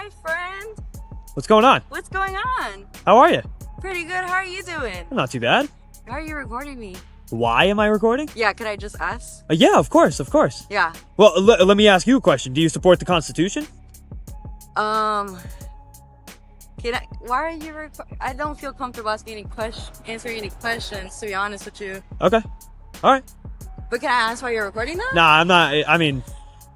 Hi, friend. What's going on? What's going on? How are you? Pretty good. How are you doing? Not too bad. Why are you recording me? Why am I recording? Yeah, could I just ask? Yeah, of course, of course. Yeah. Well, let me ask you a question. Do you support the Constitution? Why are you I don't feel comfortable answering any questions, to be honest with you. Okay. All right. But can I ask why you're recording now? Nah, I'm not. I mean,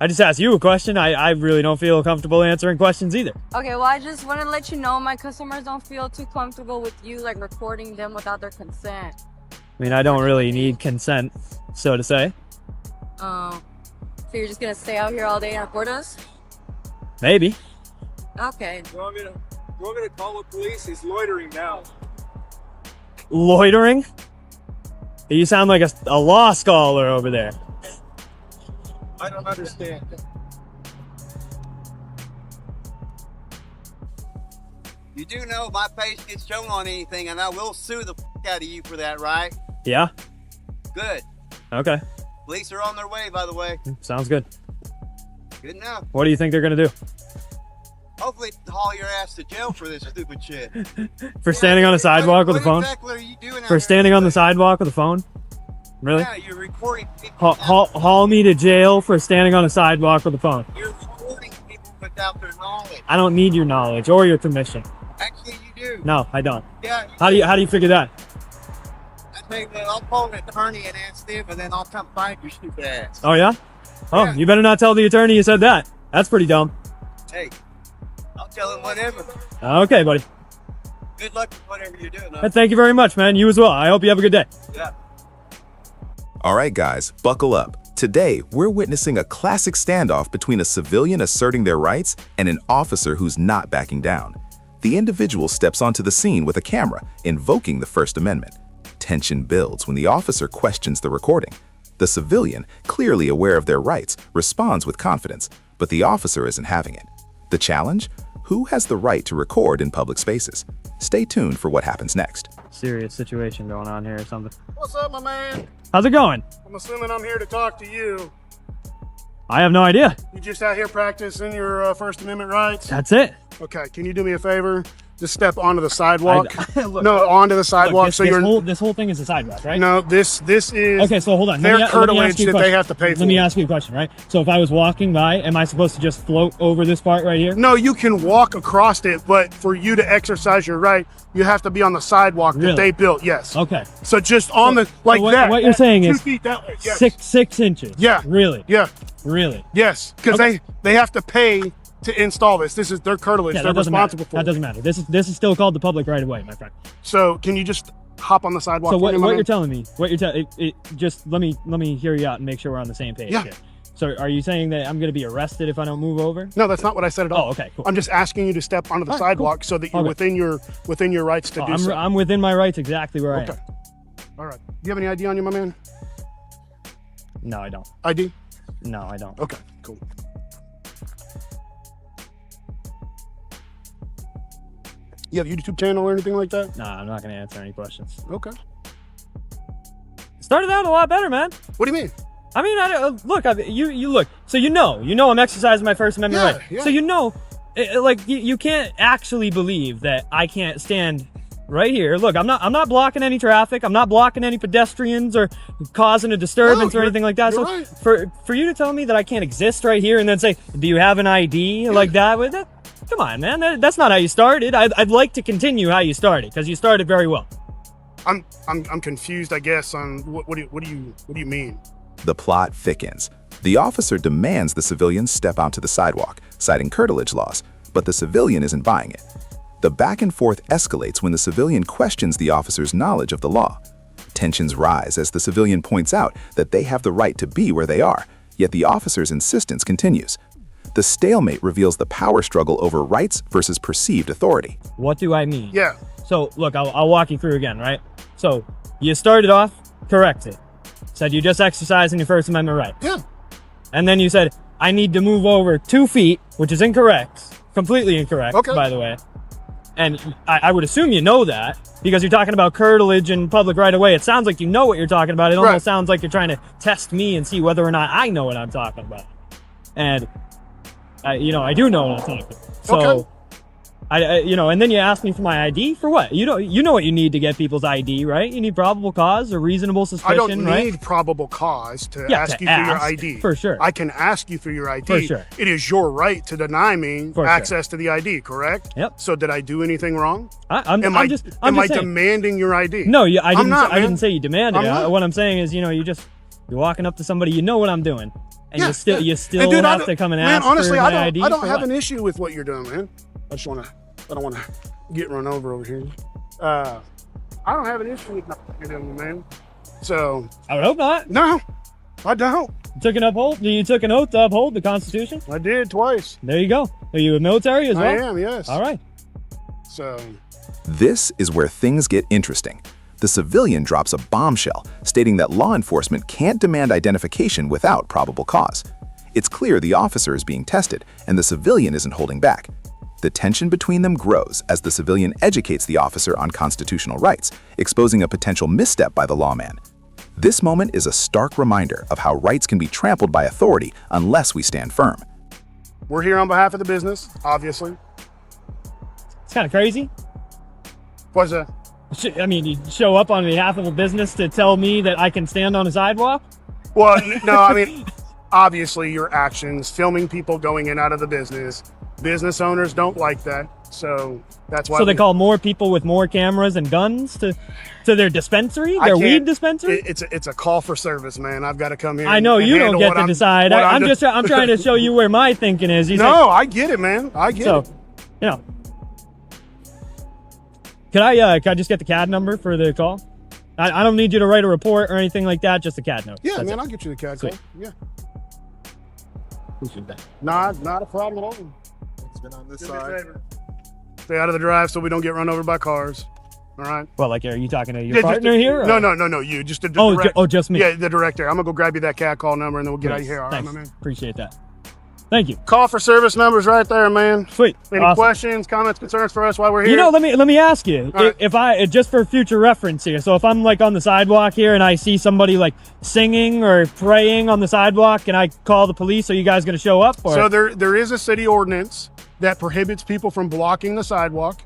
I just asked you a question. I really don't feel comfortable answering questions either. Okay, well, I just want to let you know my customers don't feel too comfortable with you, like, recording them without their consent. I mean, I don't really need consent, so to say. So you're just gonna stay out here all day and record us? Maybe. Okay. You want me to call the police? He's loitering now. Loitering? You sound like a law scholar over there. I don't understand. You do know my face gets shown on anything, and I will sue the out of you for that, right? Yeah? Good. Okay. Police are on their way, by the way. Sounds good. Good enough. What do you think they're gonna do? Hopefully haul your ass to jail for this stupid shit. For standing on a sidewalk with a phone? What exactly are you doing out For here? standing on the sidewalk with a phone? Really? Yeah, you're recording people. Haul me to jail for standing on a sidewalk with a phone. You're recording people without their knowledge. I don't need your knowledge or your permission. Actually, you do. No, I don't. Yeah. How do you figure that? I think I'll call an attorney and ask them, and then I'll come find your stupid ass. Oh yeah? Oh, Yeah. you better not tell the attorney you said that. That's pretty dumb. Hey, I'll tell him whatever. Okay, buddy. Good luck with whatever you're doing. Huh? Thank you very much, man. You as well. I hope you have a good day. Yeah. All right, guys, buckle up. Today, we're witnessing a classic standoff between a civilian asserting their rights and an officer who's not backing down. The individual steps onto the scene with a camera, invoking the First Amendment. Tension builds when the officer questions the recording. The civilian, clearly aware of their rights, responds with confidence, but the officer isn't having it. The challenge? Who has the right to record in public spaces? Stay tuned for what happens next. Serious situation going on here or something. What's up, my man? How's it going? I'm assuming I'm here to talk to you. I have no idea. You just out here practicing your First Amendment rights? That's it. Okay, can you do me a favor? Just step onto the sidewalk. Look, No, onto the sidewalk. Look, this whole thing is a sidewalk, right? No, this is. Okay, so hold on. Their Let me ask curtilage you a that they question. have to pay for. Let me ask you a question, right? So if I was walking by, am I supposed to just float over this part right here? No, you can walk across it, but for you to exercise your right, you have to be on the sidewalk that Really? they built. Yes. Okay. So just on the like what, that. What you're saying 2 is feet that way. Yes. 6 inches. Yeah. Really? Yeah. Really? Yes, because Okay. they have to pay to install this. This is their curtilage. Yeah, They're that doesn't responsible matter. for That it. doesn't matter. This is still called the public right of way, my friend. So can you just hop on the sidewalk? So for what me, my man? you're telling me? Just let me hear you out and make sure we're on the same page. Yeah. Here. So are you saying that I'm going to be arrested if I don't move over? No, that's not what I said at all. Oh, okay, cool. I'm just asking you to step onto the All right, cool. sidewalk so that you're Okay. within your rights to do so. I'm within my rights exactly where I Okay. am. All right. Do you have any ID on you, my man? No, I don't. ID? No, I don't. Okay, cool. You have a YouTube channel or anything like that? Nah, I'm not going to answer any questions. Okay. Started out a lot better, man. What do you mean? I mean, you look. So you know I'm exercising my First Amendment Yeah, right. yeah. So you can't actually believe that I can't stand right here. Look, I'm not blocking any traffic. I'm not blocking any pedestrians or causing a disturbance or you're- anything like that. you're So right. for you to tell me that I can't exist right here and then say, "Do you have an ID?" like that, with that, come on, man. That's not how you started. I'd like to continue how you started because you started very well. I'm confused, I guess, on what do you mean? The plot thickens. The officer demands the civilian step onto the sidewalk, citing curtilage laws, but the civilian isn't buying it. The back and forth escalates when the civilian questions the officer's knowledge of the law. Tensions rise as the civilian points out that they have the right to be where they are, yet the officer's insistence continues. The stalemate reveals the power struggle over rights versus perceived authority. What do I mean? Yeah. So look, I'll walk you through again, right? So you started off, corrected. Said you just exercising your First Amendment right. Yeah. And then you said, I need to move over 2 feet, which is incorrect. Completely incorrect, Okay. by the way. And I would assume you know that because you're talking about curtilage and public right of way. It sounds like you know what you're talking about. It Right. almost sounds like you're trying to test me and see whether or not I know what I'm talking about. And I do know what I'm talking about. So, Okay. you know, and then you ask me for my ID for what? You know what you need to get people's ID, right? You need probable cause or reasonable suspicion, I don't right? need probable cause to Yeah, ask to you for your ask, ID. for sure. I can ask you for your ID. For sure. It is your right to deny me For access to the ID, correct? Yep. So did I do anything wrong? I'm just am I saying. demanding your ID? No, I didn't. not, I man. didn't say you demanded I'm it. not. What I'm saying is, you know, you're walking up to somebody, you know what I'm doing, and you still And dude, have to come and man, ask honestly, for I my don't, ID. I don't for have what? an issue with what you're doing, man. I don't want to get run over here. I don't have an issue with what you're doing, man. So I would hope not. no, I don't. You took an oath to uphold the Constitution. I did twice. There you go. Are you a military as well? I am, yes. All right. So This is where things get interesting. The civilian drops a bombshell, stating that law enforcement can't demand identification without probable cause. It's clear the officer is being tested, and the civilian isn't holding back. The tension between them grows as the civilian educates the officer on constitutional rights, exposing a potential misstep by the lawman. This moment is a stark reminder of how rights can be trampled by authority unless we stand firm. we're here on behalf of the business, obviously. It's kind of crazy. Was a I mean, you show up on behalf of a business to tell me that I can stand on a sidewalk? well, no, I mean, obviously your actions, filming people going in and out of the business owners don't like that. So that's why. So they call more people with more cameras and guns to their dispensary, I their can't- weed dispensary? It's a call for service, man. I've got to come here. I know and you don't handle get what to I'm- decide. what I'm trying to show you where my thinking is. You No, I get it, man. I get so, it. you know, can I just get the CAD number for the call? I don't need you to write a report or anything like that. Just a CAD note. Yeah, That's man. it. I'll get you the CAD Sweet. code. Yeah. Appreciate that. Not a problem at all. It's been on this Do me a side. favor. Stay out of the drive so we don't get run over by cars. All right. Well, like, are you talking to your Yeah, partner here? or- No. You just the Oh, direct- just me. Yeah, the director. I'm gonna go grab you that CAD call number and then we'll get out of Nice. here. All right, Thanks. my man. Appreciate that. Thank you. Call for service numbers right there, man. Sweet. Any Awesome. questions, comments, concerns for us while we're here? You know, let me ask you, All right. if I just for future reference here. So if I'm like on the sidewalk here and I see somebody like singing or praying on the sidewalk, can I call the police? Are you guys going to show up? Or? So there is a city ordinance that prohibits people from blocking the sidewalk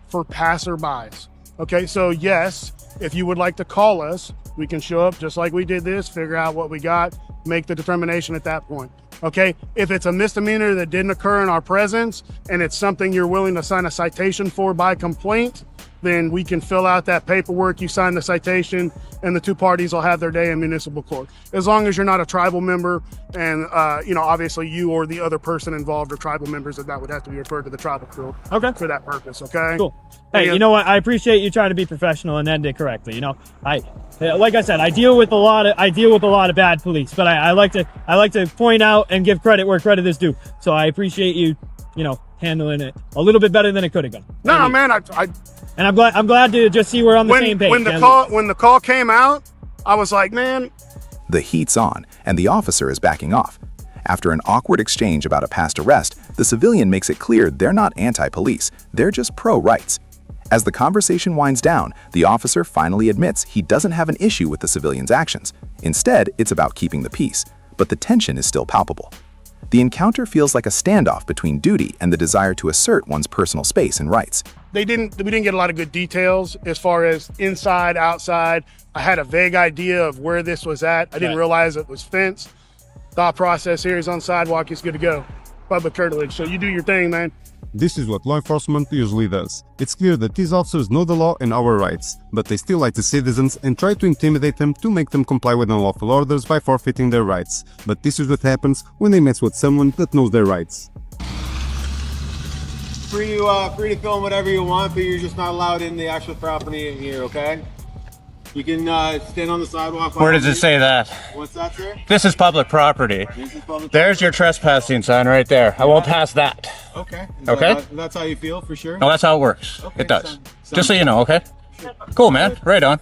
for passerbys. Okay, so yes, if you would like to call us, we can show up just like we did this, figure out what we got, make the determination at that point. Okay, if it's a misdemeanor that didn't occur in our presence and it's something you're willing to sign a citation for by complaint, then we can fill out that paperwork, you sign the citation, and the two parties will have their day in municipal court. As long as you're not a tribal member and, obviously you or the other person involved are tribal members, that would have to be referred to the tribal court Okay. for that purpose, okay? Cool. Hey, Yeah. you know what? I appreciate you trying to be professional and end it correctly. You know, like I said, I deal with a lot of bad police, but I like to point out and give credit where credit is due. So I appreciate you handling it a little bit better than it could have gone. No, man, And I'm glad to just see we're on the same page. when the call came out, I was like, man, The heat's on, and the officer is backing off. After an awkward exchange about a past arrest, the civilian makes it clear they're not anti-police, they're just pro-rights. As the conversation winds down, the officer finally admits he doesn't have an issue with the civilian's actions. Instead, it's about keeping the peace, but the tension is still palpable. The encounter feels like a standoff between duty and the desire to assert one's personal space and rights. we didn't get a lot of good details as far as inside, outside. I had a vague idea of where this was at. I didn't Right. realize it was fenced. Thought process here is on sidewalk, it's good to go. Public curtilage. So you do your thing, man. This is what law enforcement usually does. It's clear that these officers know the law and our rights, but they still lie to citizens and try to intimidate them to make them comply with unlawful orders by forfeiting their rights. But this is what happens when they mess with someone that knows their rights. Free to film whatever you want, but you're just not allowed in the actual property in here, okay? You can stand on the sidewalk. Where does it say that? What's that, sir? This is public property. This is public There's your trespassing sign right there. I won't pass that. Okay. Okay. That's how you feel, for sure? No, that's how it works. Okay, It does. sounds Just so you know, okay? Cool, man. Right on.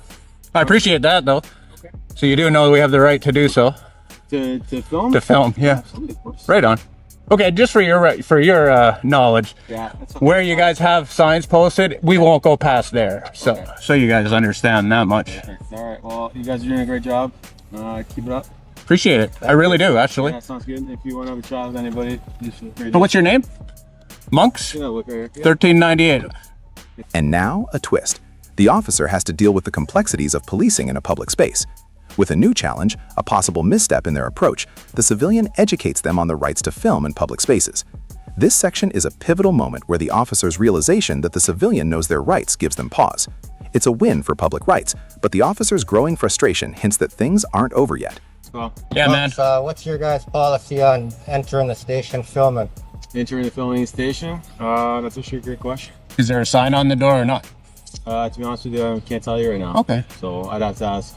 I appreciate that, though. Okay. So you do know we have the right to do so. To film? To film, yeah. Absolutely, of course. Right on. Okay, just for your knowledge, Yeah, that's okay. where you guys have signs posted, we won't go past there. So you guys understand that much. All right, well, you guys are doing a great job. Keep it up. Appreciate it. I really do, actually. Yeah, sounds good. If you want to have a chat with anybody, just feel free to. But what's your name? Monks? Yeah, look right here. 1398. And now, a twist. The officer has to deal with the complexities of policing in a public space. With a new challenge, a possible misstep in their approach, the civilian educates them on the rights to film in public spaces. This section is a pivotal moment where the officer's realization that the civilian knows their rights gives them pause. It's a win for public rights, but the officer's growing frustration hints that things aren't over yet. Yeah, man. What's your guys' policy on entering the station filming? Entering the filming station? That's actually a great question. Is there a sign on the door or not? To be honest with you, I can't tell you right now. Okay. So I'd have to ask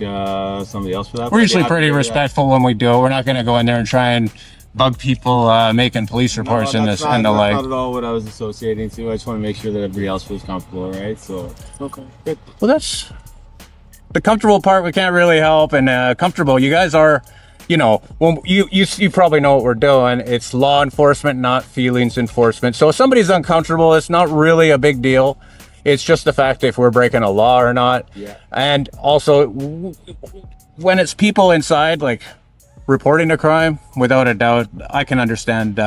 somebody else for that. We're usually pretty respectful when we do it. We're not going to go in there and try and bug people making police reports and the like. That's not at all what I was associating to. I just want to make sure that everybody else feels comfortable, right? So, okay. Good. Well, that's the comfortable part. We can't really help. And comfortable, you guys are, you know, well, you probably know what we're doing. It's law enforcement, not feelings enforcement. So if somebody's uncomfortable, it's not really a big deal. It's just the fact if we're breaking a law or not. Yeah. And also, when it's people inside, like reporting a crime, without a doubt, I can understand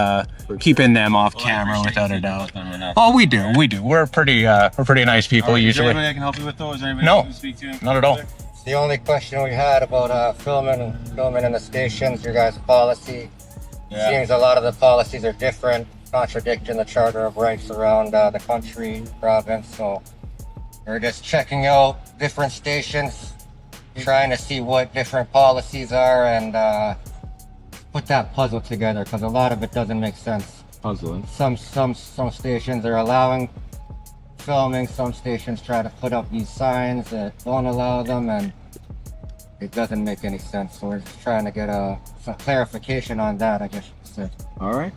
keeping them off camera without a doubt. Oh, we do. We're pretty nice people usually. Is there anybody I can help you with though? Is there anybody No, you can speak to? not at all. It's the only question we had about filming in the stations, your guys' policy. Seems a lot of the policies are different, contradicting the Charter of Rights around the country, province. So we're just checking out different stations, trying to see what different policies are and put that puzzle together, because a lot of it doesn't make sense. Puzzling. Some stations are allowing filming, some stations try to put up these signs that don't allow them, and it doesn't make any sense. So we're just trying to get some clarification on that, I guess you could say. All right.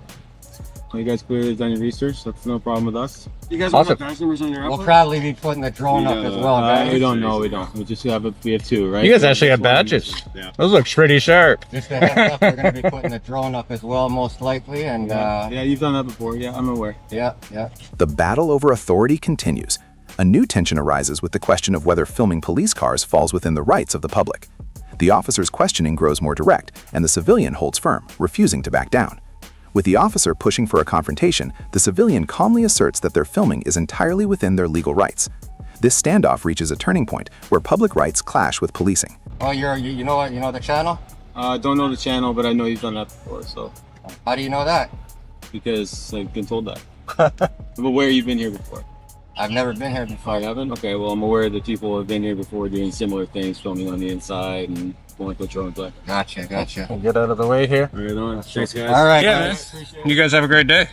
Well, you guys clearly done your research. That's no problem with us. You guys Awesome. want badge numbers on your We'll probably be putting the drone up as well, guys. We don't know. We don't. We just have we have two, right? You guys actually have badges. Yeah. Those look pretty sharp. Just a heads up, we're going to be putting the drone up as well, most likely. And Yeah, you've done that before. Yeah, I'm aware. yeah. The battle over authority continues. A new tension arises with the question of whether filming police cars falls within the rights of the public. The officer's questioning grows more direct, and the civilian holds firm, refusing to back down. With the officer pushing for a confrontation, the civilian calmly asserts that their filming is entirely within their legal rights. This standoff reaches a turning point where public rights clash with policing. Oh, you know what? You know the channel? Don't know the channel, but I know you've done that before. So, How do you know that? because I've been told that. But where you've been here before? I've never been here Oh, before. you haven't? Okay, well, I'm aware that people have been here before doing similar things, filming on the inside and going with drones. Like, Gotcha. Get out of the way here. right on. Thanks, guys. All right, Yeah, guys. man. You guys have a great day.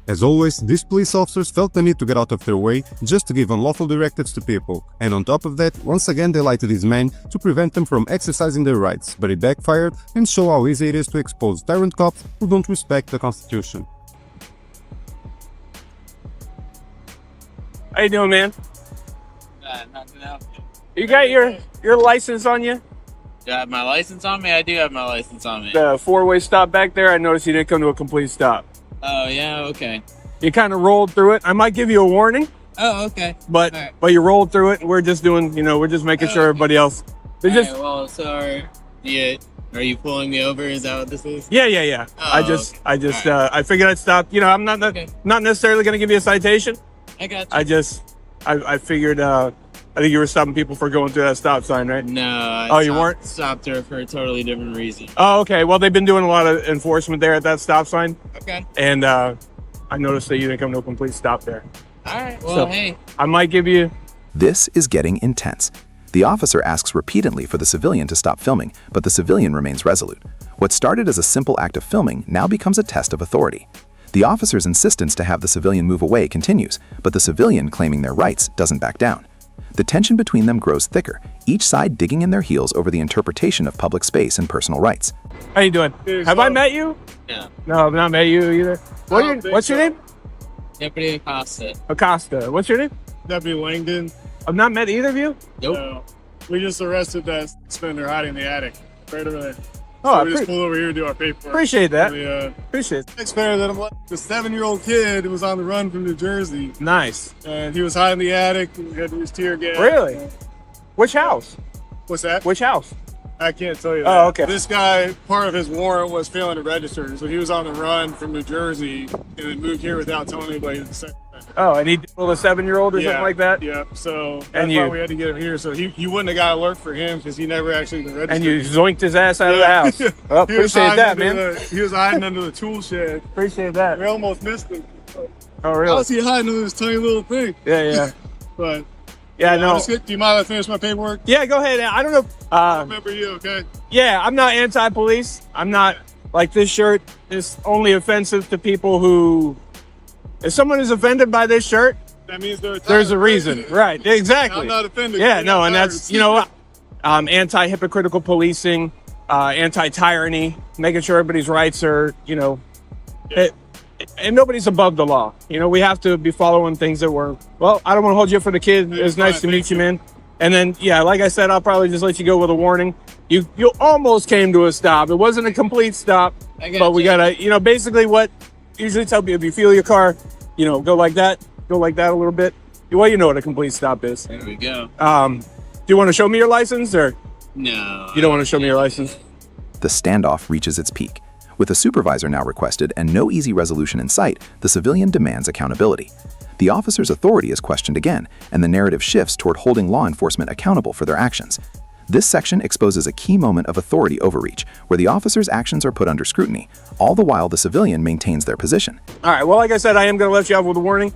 As always, these police officers felt the need to get out of their way just to give unlawful directives to people, and on top of that, once again they lied to these men to prevent them from exercising their rights, but it backfired and show how easy it is to expose tyrant cops who don't respect the Constitution. How you doing, man? Not to help you. You got your license on you? Do I have my license on me? I do have my license on me. The four-way stop back there, I noticed you didn't come to a complete stop. Oh, yeah, okay. You kind of rolled through it. I might give you a warning, Oh, okay. but All right. but you rolled through it. We're just doing, we're just making sure everybody else. They just, Alright, well, so are you pulling me over? Is that what this is? yeah. Oh, I figured I'd stop. I'm not Okay. not necessarily gonna give you a citation. I got you. I figured. I think you were stopping people for going through that stop sign, right? No. Oh, you weren't? Stopped her for a totally different reason. Oh, okay. Well, they've been doing a lot of enforcement there at that stop sign, Okay. and I noticed that you didn't come to a complete stop there. Alright, well, So- hey. I might give you. This is getting intense. The officer asks repeatedly for the civilian to stop filming, but the civilian remains resolute. What started as a simple act of filming now becomes a test of authority. The officer's insistence to have the civilian move away continues, but the civilian claiming their rights doesn't back down. The tension between them grows thicker, each side digging in their heels over the interpretation of public space and personal rights. How you doing? Have I met you? No. No, I've not met you either. What's your name? Deputy Acosta. Acosta. What's your name? Deputy Langdon. I've not met either of you. Nope. We just arrested that spender hiding in the attic right over there. Oh, I we just pulled over here to do our paperwork. appreciate that. The Appreciate it. taxpayer that I'm like, the 7-year-old kid who was on the run from New Jersey, Nice. and he was hiding in the attic. And we had to use tear gas. Really? Which house? What's that? Which house? I can't tell you that. Oh, okay. This guy, part of his warrant was failing to register, so he was on the run from New Jersey and then moved here without telling anybody. Oh, and he pulled a 7-year-old or something like that? Yeah, so And that's why you- we had to get him here. So he wouldn't have got alert for him because he never actually been registered. And you zoinked his ass out of the house. Well, He was appreciate hiding that, under man. He was hiding under the tool shed. Appreciate that. We almost missed him. Oh, How really? was he hiding under this tiny little thing? Yeah. But Yeah, no. do you mind if I finish my paperwork? Yeah, go ahead. I don't know. I remember you, okay? Yeah, I'm not anti-police. I'm not, like, this shirt is only offensive to people who, if someone is offended by this shirt, That means they're there's a reason. Right, exactly. I'm not offended. Yeah, They're no, not and that's, you know, anti-hypocritical policing, anti-tyranny, making sure everybody's rights are, you know, and nobody's above the law. You know, we have to be following things that work. Well, I don't want to hold you up for the kid. Yeah, It's nice fine, to meet thank you, you. man. And then, yeah, like I said, I'll probably just let you go with a warning. You almost came to a stop. It wasn't a complete stop, but we gotta, you know, basically what usually tell people, if you feel your car, you know, go like that a little bit. Well, you know what a complete stop is. There we go. Do you want to show me your license, or No. you don't want to show me your license? The standoff reaches its peak. With a supervisor now requested and no easy resolution in sight, the civilian demands accountability. The officer's authority is questioned again, and the narrative shifts toward holding law enforcement accountable for their actions. This section exposes a key moment of authority overreach, where the officer's actions are put under scrutiny, all the while the civilian maintains their position. All right, well, like I said, I am going to let you off with a warning,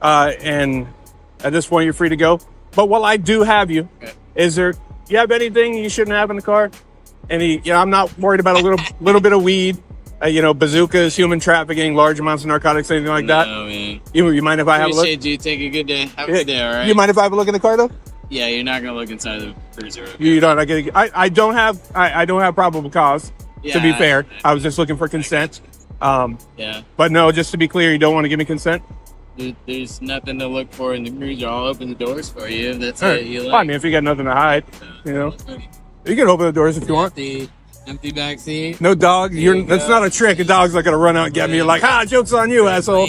and at this point, you're free to go. But while I do have you, you have anything you shouldn't have in the car? You know, I'm not worried about a little bit of weed, you know, bazookas, human trafficking, large amounts of narcotics, anything like that. No, man. You mind if I have a look? Appreciate you. Take a good day. Have a good day, all right? You mind if I have a look in the car, though? Yeah, you're not gonna look inside the cruiser. Okay? You don't. I don't have probable cause. To be Yeah, fair, I was just looking for consent. Yeah. But no, just to be clear, you don't want to give me consent. There's nothing to look for in the cruiser. I'll open the doors for you if that's All what right. you Well, like. I mean, if you got nothing to hide, you know, you can open the doors if you want. Empty back seat. No dog. There you That's go. not a trick. A dog's not gonna run out and get me. You're like, joke's on you, asshole.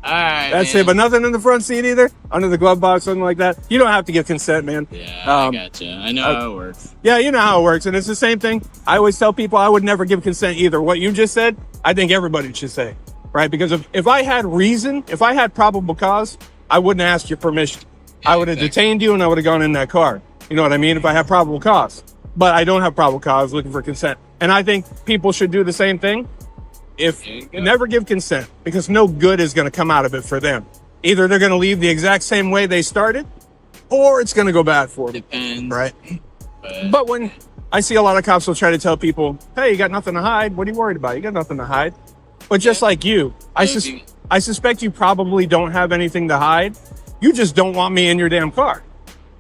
All right. That's man. it. But nothing in the front seat either, under the glove box, something like that. You don't have to give consent, man. Yeah, I gotcha. I know how it works. Yeah, you know how it works, and it's the same thing. I always tell people I would never give consent either. What you just said, I think everybody should say, right? Because if I had reason, if I had probable cause, I wouldn't ask your permission. I would have detained you and I would have gone in that car. You know what I mean? If I had probable cause. But I don't have probable cause, looking for consent. And I think people should do the same thing. Never give consent, because no good is going to come out of it for them. Either they're going to leave the exact same way they started, or it's going to go bad for them. Depends. Right? But when I see a lot of cops will try to tell people, hey, you got nothing to hide. What are you worried about? You got nothing to hide. But just like you, I suspect you probably don't have anything to hide. You just don't want me in your damn car.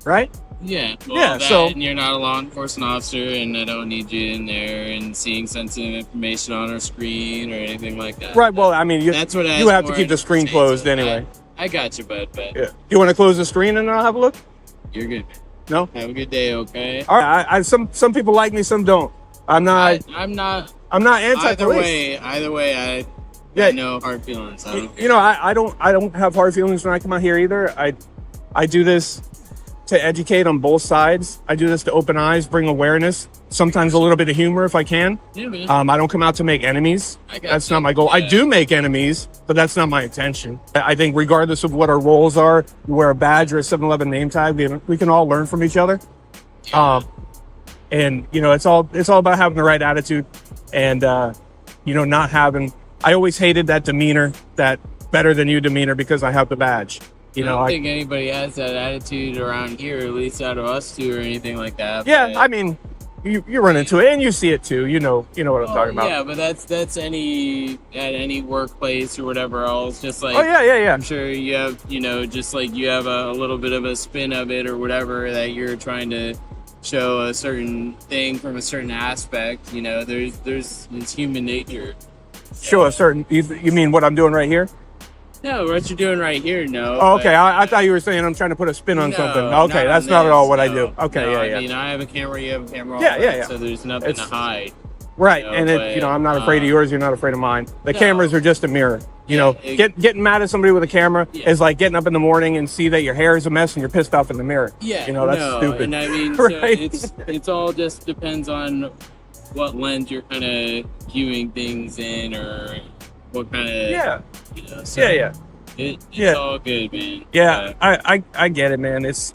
Right? Yeah. Well, Yeah, that, so- and you're not a law enforcement officer, and I don't need you in there and seeing sensitive information on our screen or anything like that. Right. Well, I mean, That's what I you asked have to for keep the screen anyway, closed so anyway. I got you, bud. But Yeah. You want to close the screen and I'll have a look? you're good. No? Have a good day, okay? All right. Some people like me, some don't. I'm not anti-police. Either way, I Yeah. no hard feelings. I don't You know, I don't have hard feelings when I come out here either. I do this to educate on both sides. I do this to open eyes, bring awareness, sometimes a little bit of humor if I can. Yeah, man. I don't come out to make enemies. That's not my goal. I do make enemies, but that's not my intention. I think regardless of what our roles are, you wear a badge or a 7-Eleven name tag, we can all learn from each other. And you know, it's all about having the right attitude and you know, not having. I always hated that demeanor, that better than you demeanor, because I have the badge. You I know, don't think anybody has that attitude around here, at least out of us two or anything like that. yeah, but- I mean, you run into it and you see it too. You know what I'm talking about. Yeah, but that's at any workplace or whatever else. Just like Oh yeah. I'm sure you have, you know, just like you have a little bit of a spin of it or whatever, that you're trying to show a certain thing from a certain aspect. You know, there's it's human nature. Show a certain. You mean what I'm doing right here? No, what you're doing right here, no. Oh, okay. but- I thought you were saying I'm trying to put a spin on No, something. Okay, that's on not at all this, what I no. do. Okay, No, yeah. I mean, I have a camera, you have a camera. all Yeah, that, yeah. So there's nothing to It's- hide. Right, You know, and but, you know, I'm not afraid of yours. You're not afraid of mine. The No. cameras are just a mirror. You know, getting mad at somebody with a camera is like getting up in the morning and see that your hair is a mess and you're pissed off in the mirror. Yeah, you know, that's no, stupid. And I mean, right? so it's all just depends on what lens you're kind of viewing things in, or what kind of you know. So it's all good, man. Yeah, I get it, man. It's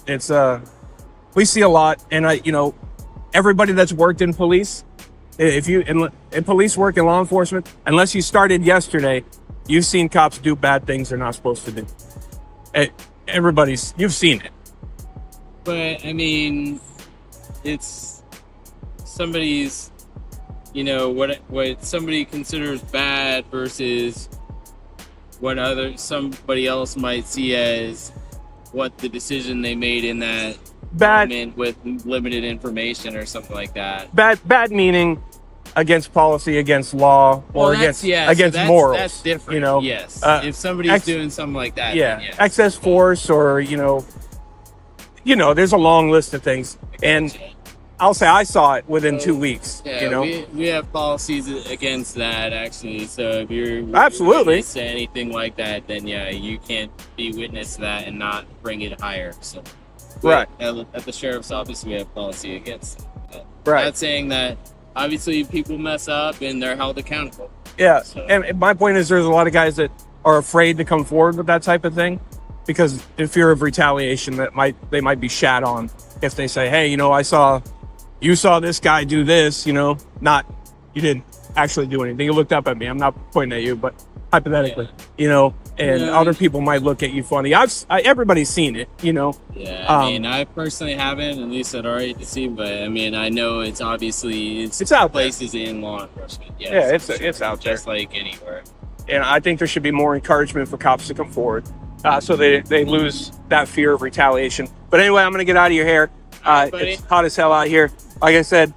we see a lot, and you know, everybody that's worked in police, if you in police work in law enforcement, unless you started yesterday, you've seen cops do bad things they're not supposed to do. You've seen it. But I mean, it's somebody's, you know, what somebody considers bad versus what somebody else might see as what the decision they made in that moment with limited information or something like that. Bad meaning against policy, against law, or against morals. That's different. You know, yes. If somebody's doing something like that, then yes. Excess force, or you know, there's a long list of things, and I'll say I saw it within 2 weeks. Yeah, you know, we have policies against that actually. So if you're absolutely witness to anything like that, then yeah, you can't be witness to that and not bring it higher. So right at the sheriff's office, we have policy against it. Right. Not saying that obviously people mess up and they're held accountable. Yeah, and my point is there's a lot of guys that are afraid to come forward with that type of thing because in fear of retaliation they might be shat on if they say, hey, you know, you saw this guy do this, you know, you didn't actually do anything. You looked up at me. I'm not pointing at you, but hypothetically, you know, and other people might look at you funny. Everybody's seen it, you know. Yeah, I mean, I personally haven't, at least at our agency, but I mean, I know it's obviously it's out places in law enforcement. Yes, yeah, it's out there, just like anywhere. And I think there should be more encouragement for cops to come forward, so they lose that fear of retaliation. But anyway, I'm gonna get out of your hair. It's hot as hell out here. Like I said,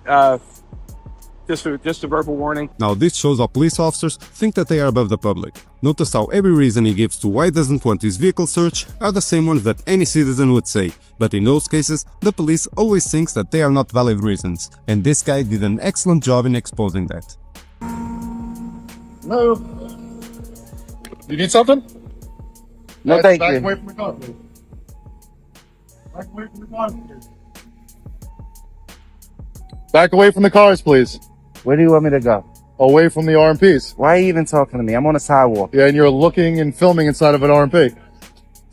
just a verbal warning. Now this shows how police officers think that they are above the public. Notice how every reason he gives to why he doesn't want his vehicle searched are the same ones that any citizen would say. But in those cases, the police always thinks that they are not valid reasons. And this guy did an excellent job in exposing that. Hello? You need something? No, thank you. Back away from the car, please. Back away from the car, please. Back away from the cars, please. Where do you want me to go? Away from the RMPs. Why are you even talking to me? I'm on a sidewalk. Yeah, and you're looking and filming inside of an RMP.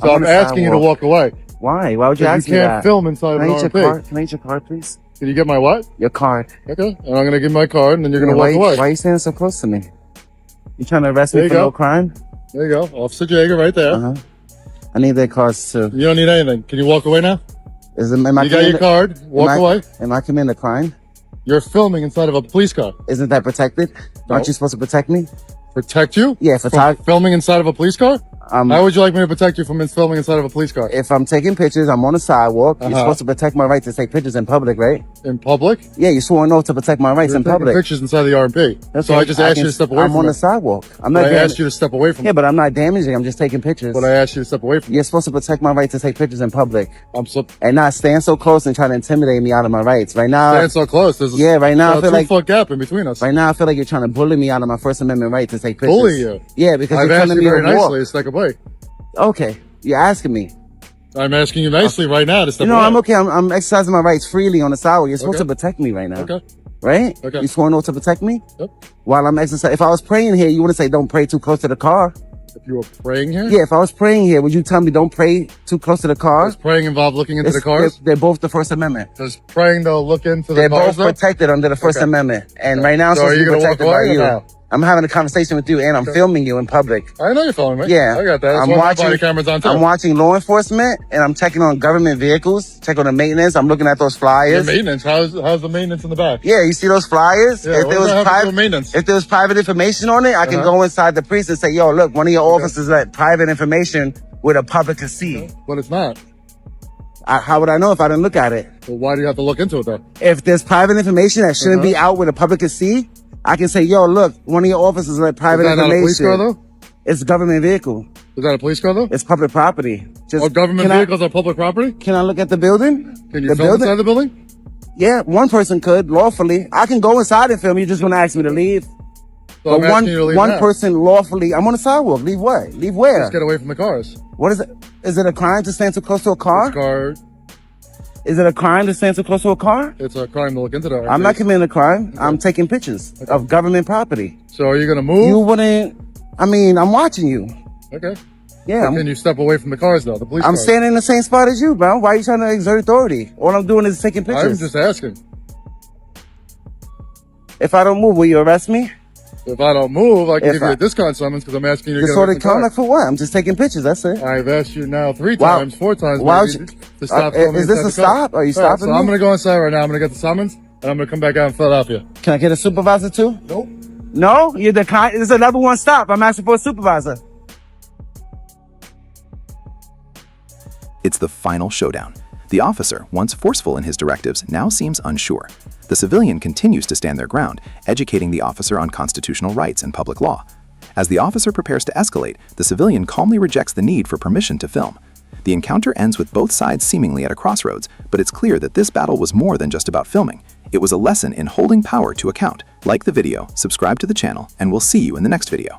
So I'm asking you to walk away. Why? Why would you ask me that? You can't film inside of an RMP. Can I get your card, please? Can you get my what? Your card. Okay. And I'm going to give you my card, and then you're going to walk away. Why are you standing so close to me? You trying to arrest me for no crime? There you go. Officer Jaeger right there. Uh-huh. I need their cards too. You don't need anything. Can you walk away now? You got your card. Walk away. Am I committing a crime? You're filming inside of a police car. Isn't that protected? No. Aren't you supposed to protect me? Protect you? Yeah, from filming inside of a police car? How would you like me to protect you from filming inside of a police car? If I'm taking pictures, I'm on the sidewalk. You're supposed to protect my right to take pictures in public, right? In public? Yeah, you swore an oath to protect my rights in public. Pictures inside the RMP. Okay. So I just asked you to step away from it. I'm on the sidewalk. I asked you to step away from it. Yeah, but I'm not damaging. I'm just taking pictures. But I asked you to step away from it. You're supposed to protect my right to take pictures in public. And not stand so close and try to intimidate me out of my rights. Right now. Stand so close. Right now I feel like 2-foot gap in between us. Right now I feel like you're trying to bully me out of my First Amendment right to take pictures. Bully you? Yeah, because I've you're asked telling you me very to walk. nicely to step away. Okay, you're asking me. I'm asking you nicely right now to step away. No, I'm okay. I'm exercising my rights freely on the sidewalk. You're supposed to protect me right now. Okay. Right? Okay. You swore an oath to protect me? Yep. While I'm exercising. If I was praying here, you wouldn't say don't pray too close to the car. If you were praying here? Yeah, if I was praying here, would you tell me don't pray too close to the car? Does praying involve looking into the cars? They're both the First Amendment. Does praying though look into the They're cars? both protected under the First Amendment. And right now I'm So supposed are to you be gonna walk protected by away or you. no? I'm having a conversation with you and I'm filming you in public. I know you're filming me. Yeah. I got that. That's why my body camera's on too. I'm watching law enforcement and I'm checking on government vehicles, check on the maintenance. I'm looking at those The flyers. maintenance? How's the maintenance in the back? Yeah, you see those flyers? Yeah, what does that have to do with maintenance? If there was private information on it, I can go inside the precinct and say, yo, look, one of your officers let private information where the public can see. But it's not. How would I know if I didn't look at it? Well, why do you have to look into it though? If there's private information that shouldn't be out where the public can see, I can say, yo, look, one of your officers let private Is that information. not a police car though? It's a government vehicle. Is that a police car though? It's public property. Government vehicles are public property? Can I look at the building? Can you film inside the building? Yeah, one person could lawfully. I can go inside and film. You're just gonna ask me to leave. So But I'm asking you to leave one now. person lawfully. I'm on the sidewalk. Leave what? Leave where? Just get away from the cars. What is it? Is it a crime to stand so close to a car? Car. Is it a crime to stand so close to a car? It's a crime to look into that. I'm not committing a crime. I'm taking pictures of government property. So are you gonna move? You wouldn't. I mean, I'm watching you. Okay. Yeah. Can you step away from the cars though? The police I'm cars. standing in the same spot as you, bro. Why are you trying to exert authority? All I'm doing is taking pictures. I'm just asking. If I don't move, will you arrest me? If I don't move, I can If give you I- a discount summons because I'm asking you to get Disorder away from the car. conduct for what? I'm just taking pictures. That's it. I've asked you now 3 Wow. times, 4 times, Why maybe, would you- to stop. is filming this inside a the car. stop? Are you All right, stopping so I'm me? gonna go inside right now. I'm gonna get the summons, and I'm gonna come back out in Philadelphia. Can I get a supervisor too? Nope. No? You're the kind. There's another one stop. I'm asking for a supervisor. It's the final showdown. The officer, once forceful in his directives, now seems unsure. The civilian continues to stand their ground, educating the officer on constitutional rights and public law. As the officer prepares to escalate, the civilian calmly rejects the need for permission to film. The encounter ends with both sides seemingly at a crossroads, but it's clear that this battle was more than just about filming. It was a lesson in holding power to account. Like the video, subscribe to the channel, and we'll see you in the next video.